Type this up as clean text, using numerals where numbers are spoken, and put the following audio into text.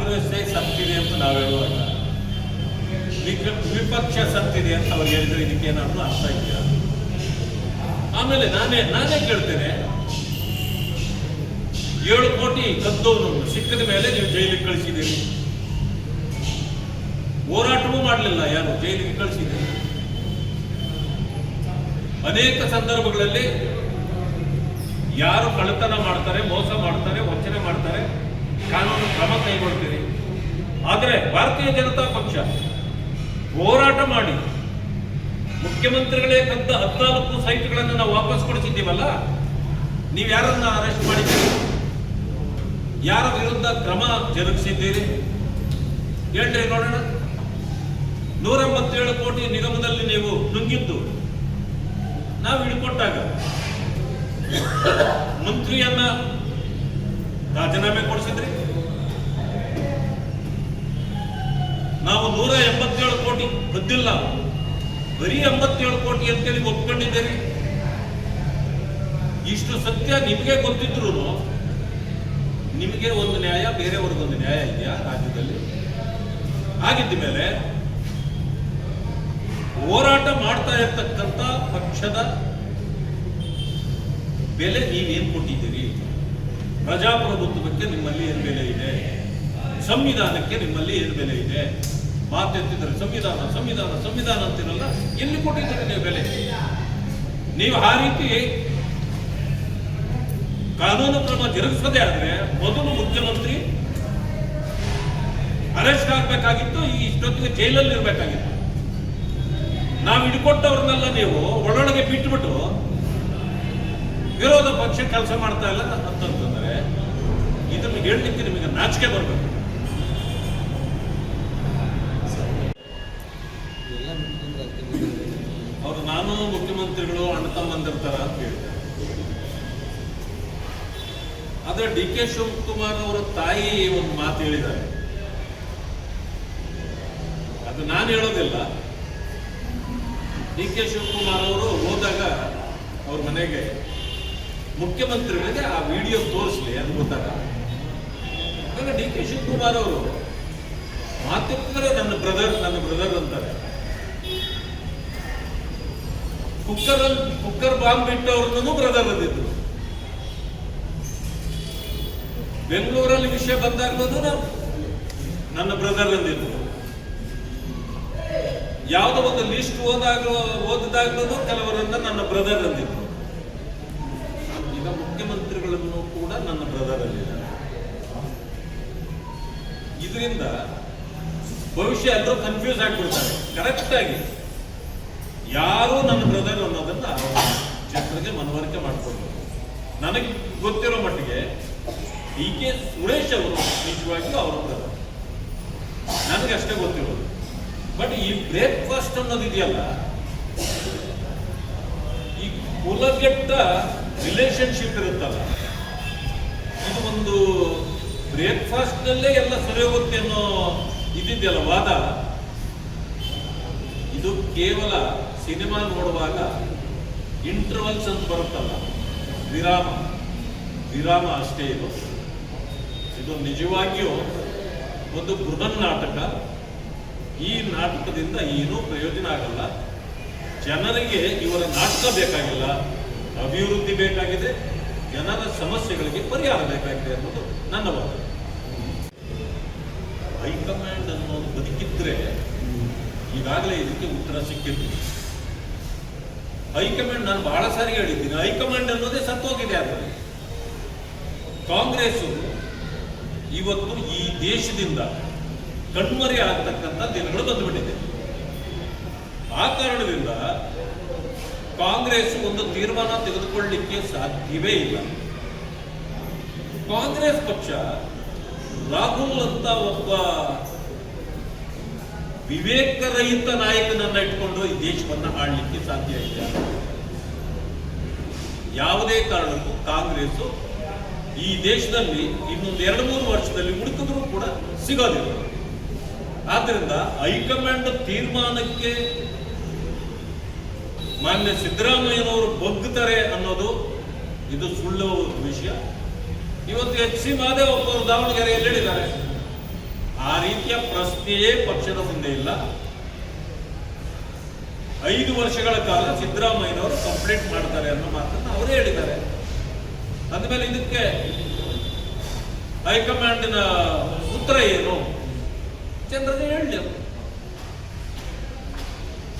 ಕಾಂಗ್ರೆಸ್ಸೇ ಸತ್ತಿದೆ ಅಂತ ನಾವು ಹೇಳುವಾಗ ವಿಪಕ್ಷ ಸತ್ತಿದೆ ಅಂತ ಅವ್ರು ಹೇಳಿದ್ರೆ ಇದಕ್ಕೇನಾದ್ರು ಅರ್ಥ ಇದೆಯಾ? ಆಮೇಲೆ ನಾನೇ ಕೇಳ್ತೇನೆ, 7 ಕೋಟಿ ಕದ್ದವನನ್ನು ಸಿಕ್ಕದ ಮೇಲೆ ನೀವು ಜೈಲಿಗೆ ಕಳಿಸಿದ್ದೀರಿ, ಹೋರಾಟವೂ ಮಾಡಲಿಲ್ಲ, ಯಾರು ಜೈಲಿಗೆ ಕಳಿಸಿದ್ದೀರಿ. ಅನೇಕ ಸಂದರ್ಭಗಳಲ್ಲಿ ಯಾರು ಕಳ್ಳತನ ಮಾಡ್ತಾರೆ, ಮೋಸ ಮಾಡ್ತಾರೆ, ವಂಚನೆ ಮಾಡ್ತಾರೆ, ಕಾನೂನು ಕ್ರಮ ಕೈಗೊಳ್ತೀರಿ. ಆದರೆ ಭಾರತೀಯ ಜನತಾ ಪಕ್ಷ ಹೋರಾಟ ಮಾಡಿ ಮುಖ್ಯಮಂತ್ರಿಗಳೇ ಕದ್ದ 14 ಸೈಟ್ಗಳನ್ನು ನಾವು ವಾಪಸ್ ಕೊಡಿಸಿದ್ದೀವಲ್ಲ, ನೀವು ಯಾರನ್ನ ಅರೆಸ್ಟ್ ಮಾಡಿದ್ದೀರಿ? ಯಾರ ವಿರುದ್ಧ ಕ್ರಮ ಜರುಗಿಸಿದ್ದೀರಿ? ಹೇಳ್ರಿ ನೋಡೋಣ. 187 ಕೋಟಿ ನಿಗಮದಲ್ಲಿ ನೀವು ನುಂಗಿದ್ದು ನಾವು ಹಿಡ್ಕೊಟ್ಟಾಗ ಮಂತ್ರಿಯನ್ನ ರಾಜೀನಾಮೆ ಕೊಡಿಸಿದ್ರಿ. ನಾವು 187 ಕೋಟಿ ಕದ್ದಿಲ್ಲ, ಬರೀ 87 ಕೋಟಿ ಅಂತೇಳಿ ಒಪ್ಕೊಂಡಿದ್ದೀರಿ. ಇಷ್ಟು ಸತ್ಯ ನಿಮಗೆ ಗೊತ್ತಿದ್ರು ನಿಮಗೆ ಒಂದು ನ್ಯಾಯ, ಬೇರೆಯವ್ರಿಗೊಂದು ನ್ಯಾಯ ಇದೆಯಾ ರಾಜ್ಯದಲ್ಲಿ? ಆಗಿದ್ದ ಮೇಲೆ ಹೋರಾಟ ಮಾಡ್ತಾ ಇರ್ತಕ್ಕಂಥ ಪಕ್ಷದ ಬೆಲೆ ನೀವೇನು ಕೊಟ್ಟಿದ್ದೀರಿ? ಪ್ರಜಾಪ್ರಭುತ್ವಕ್ಕೆ ನಿಮ್ಮಲ್ಲಿ ಏನು ಬೆಲೆ ಇದೆ? ಸಂವಿಧಾನಕ್ಕೆ ನಿಮ್ಮಲ್ಲಿ ಏನು ಬೆಲೆ ಇದೆ? ಮಾತೆತ್ತಿದ್ರೆ ಸಂವಿಧಾನ ಸಂವಿಧಾನ ಸಂವಿಧಾನ ಅಂತಿರಲ್ಲ, ಎಲ್ಲಿ ಕೊಟ್ಟಿದ್ದೀರಿ ನೀವು ಬೆಲೆ? ನೀವು ಆ ರೀತಿ ಕಾನೂನು ಕ್ರಮ ಜರುಗಿಸೋದೇ ಆದ್ರೆ ಮೊದಲು ಮುಖ್ಯಮಂತ್ರಿ ಅರೆಸ್ಟ್ ಆಗಬೇಕಾಗಿತ್ತು, ಇಷ್ಟೊತ್ತಿಗೆ ಜೈಲಲ್ಲಿ ಇರಬೇಕಾಗಿತ್ತು. ನಾವು ಹಿಡ್ಕೊಟ್ಟವ್ರನ್ನೆಲ್ಲ ನೀವು ಒಳೊಳಗೆ ಬಿಟ್ಟುಬಿಟ್ಟು ವಿರೋಧ ಪಕ್ಷ ಕೆಲಸ ಮಾಡ್ತಾ ಇಲ್ಲ ಅಂತಂದ್ರೆ ಇದನ್ನು ಹೇಳಲಿಕ್ಕೆ ನಿಮಗೆ ನಾಚಿಕೆ ಬರಬೇಕು. ಅವರು ನಾನು ಮುಖ್ಯಮಂತ್ರಿಗಳು ಅಣ್ಣ ತಮ್ಮಂದಿರ್ತಾರ ಅಂತ ಹೇಳಿದ್ದಾರೆ. ಆದ್ರೆ DK ಶಿವಕುಮಾರ್ ಅವರ ತಾಯಿ ಒಂದು ಮಾತು ಹೇಳಿದ್ದಾರೆ, ಅದು ನಾನು ಹೇಳೋದಿಲ್ಲ. DK ಶಿವಕುಮಾರ್ ಅವರು ಹೋದಾಗ ಅವ್ರ ಮನೆಗೆ ಮುಖ್ಯಮಂತ್ರಿಗಳಿಗೆ ಆ ವಿಡಿಯೋ ತೋರಿಸ್ಲಿ ಅಂತ ಗೊತ್ತಾಗ DK ಶಿವಕುಮಾರ್ ಅವರು ಮಾತಿದ್ರೆ ನನ್ನ ಬ್ರದರ್ ಅಂತಾರೆ. ಕುಕ್ಕರ್ ಬಾಂಬ್ ಬಿಟ್ಟವ್ರನ್ನೂ ಬ್ರದರ್ ಅಂದಿದ್ರು. ಬೆಂಗಳೂರಲ್ಲಿ ವಿಷಯ ಬಂದಾಗ್ಲೂ ನನ್ನ ಬ್ರದರ್ ಅಂದಿದ್ರು. ಯಾವುದೋ ಒಂದು ಲಿಸ್ಟ್ ಓದಿದಾಗ್ಲೂ ಕೆಲವರನ್ನ ನನ್ನ ಬ್ರದರ್ ಅಂದಿದ್ರು. ಈಗ ಮುಖ್ಯಮಂತ್ರಿಗಳನ್ನು ಕೂಡ ನನ್ನ ಬ್ರದರ್ ಅಂದಿದ್ದಾರೆ. ಇದರಿಂದ ಭವಿಷ್ಯ ಎಲ್ಲರೂ ಕನ್ಫ್ಯೂಸ್ ಆಗ್ಬಿಡ್ತಾರೆ. ಕರೆಕ್ಟ್ ಆಗಿ ಯಾರು ನನ್ನ ಬ್ರದರ್ ಅನ್ನೋದನ್ನ ಜನರಿಗೆ ಮನವರಿಕೆ ಮಾಡಿಕೊಡ್ಬೇಕು. ನನಗೆ ಗೊತ್ತಿರೋ ಮಟ್ಟಿಗೆ DK ಸುರೇಶ್ ಅವರು ನಿಜವಾಗಿಯೂ ಅವರ ಬ್ರದರ್, ನನಗೆ ಅಷ್ಟೇ ಗೊತ್ತಿರೋದು. ಬಟ್ ಈ ಬ್ರೇಕ್ಫಾಸ್ಟ್ ಅನ್ನೋದಿದೆಯಲ್ಲ, ಈ ಕುಲಗೆಟ್ಟ ರಿಲೇಶನ್ಶಿಪ್ ಇರುತ್ತಲ್ಲ, ಇದು ಒಂದು ಬ್ರೇಕ್ಫಾಸ್ಟ್ ನಲ್ಲೇ ಎಲ್ಲ ಸರಿ ಹೋಗುತ್ತೆ ಅನ್ನೋ ಇದಿದೆಯಲ್ಲ ವಾದ, ಇದು ಕೇವಲ ಸಿನಿಮಾ ನೋಡುವಾಗ ಇಂಟರ್ವಲ್ಸ್ ಅಂತ ಬರುತ್ತಲ್ಲ, ವಿರಾಮ ಅಷ್ಟೇ. ಇದು ನಿಜವಾಗಿಯೂ ಒಂದು ಬೃಹನ್ ನಾಟಕ. ಈ ನಾಟಕದಿಂದ ಏನೂ ಪ್ರಯೋಜನ ಆಗಲ್ಲ. ಜನರಿಗೆ ಇವರ ನಾಟಕ ಬೇಕಾಗಿಲ್ಲ, ಅಭಿವೃದ್ಧಿ ಬೇಕಾಗಿದೆ, ಜನರ ಸಮಸ್ಯೆಗಳಿಗೆ ಪರಿಹಾರ ಬೇಕಾಗಿದೆ ಅನ್ನೋದು ನನ್ನ ವಾದ. ಹೈಕಮಾಂಡ್ ಅನ್ನೋದು ಬದುಕಿದ್ರೆ ಈಗಾಗಲೇ ಇದಕ್ಕೆ ಉತ್ತರ ಸಿಕ್ಕಿತ್ತು. ಹೈಕಮಾಂಡ್ ನಾನು ಬಹಳ ಸಾರಿ ಹೇಳಿದ್ದೀನಿ, ಹೈಕಮಾಂಡ್ ಅನ್ನೋದೇ ಸತ್ತೋಗಿದೆ. ಆದರೆ ಕಾಂಗ್ರೆಸ್ ಇವತ್ತು ಈ ದೇಶದಿಂದ ಕಣ್ಮರೆ ಆಗ್ತಕ್ಕಂಥ ದಿನಗಳು ಬಂದುಬಿಟ್ಟಿದೆ. ಆ ಕಾರಣದಿಂದ ಕಾಂಗ್ರೆಸ್ ಒಂದು ತೀರ್ಮಾನ ತೆಗೆದುಕೊಳ್ಳಲಿಕ್ಕೆ ಸಾಧ್ಯವೇ ಇಲ್ಲ. ಕಾಂಗ್ರೆಸ್ ಪಕ್ಷ ರಾಹುಲ್ ಅಂತ ಒಬ್ಬ ವಿವೇಕರಹಿತ ನಾಯಕನನ್ನ ಇಟ್ಕೊಂಡು ಈ ದೇಶವನ್ನ ಆಳ್ಲಿಕ್ಕೆ ಸಾಧ್ಯ ಇಲ್ಲ. ಯಾವುದೇ ಕಾರಣಕ್ಕೂ ಕಾಂಗ್ರೆಸ್ ಈ ದೇಶದಲ್ಲಿ ಇನ್ನೊಂದು 2-3 ವರ್ಷದಲ್ಲಿ ಹುಡುಕಿದ್ರೂ ಕೂಡ ಸಿಗೋದಿಲ್ಲ. ಆದ್ರಿಂದ ಹೈಕಮಾಂಡ್ ತೀರ್ಮಾನಕ್ಕೆ ಮಾನ್ಯ ಸಿದ್ದರಾಮಯ್ಯನವರು ಬಗ್ಗುತ್ತಾರೆ ಅನ್ನೋದು ಇದು ಸುಳ್ಳು ವಿಷಯ. ಇವತ್ತು HC ಮಾದೇವಪ್ಪ ಅವರು ದಾವಣಗೆರೆಯಲ್ಲಿ ಹೇಳಿದ್ದಾರೆ, ಆ ರೀತಿಯ ಪ್ರಶ್ನೆಯೇ ಪಕ್ಷದ ಮುಂದೆ ಇಲ್ಲ. 5 ವರ್ಷಗಳ ಕಾಲ ಸಿದ್ದರಾಮಯ್ಯನವರು ಕಂಪ್ಲೇಂಟ್ ಮಾಡ್ತಾರೆ ಅನ್ನೋ ಮಾತನ್ನು ಅವರೇ ಹೇಳಿದ್ದಾರೆ. ಅಂದಮೇಲೆ ಇದಕ್ಕೆ ಹೈಕಮಾಂಡ್ನ ಉತ್ತರ ಏನು? ಜನರಿಗೆ ಹೇಳಿ.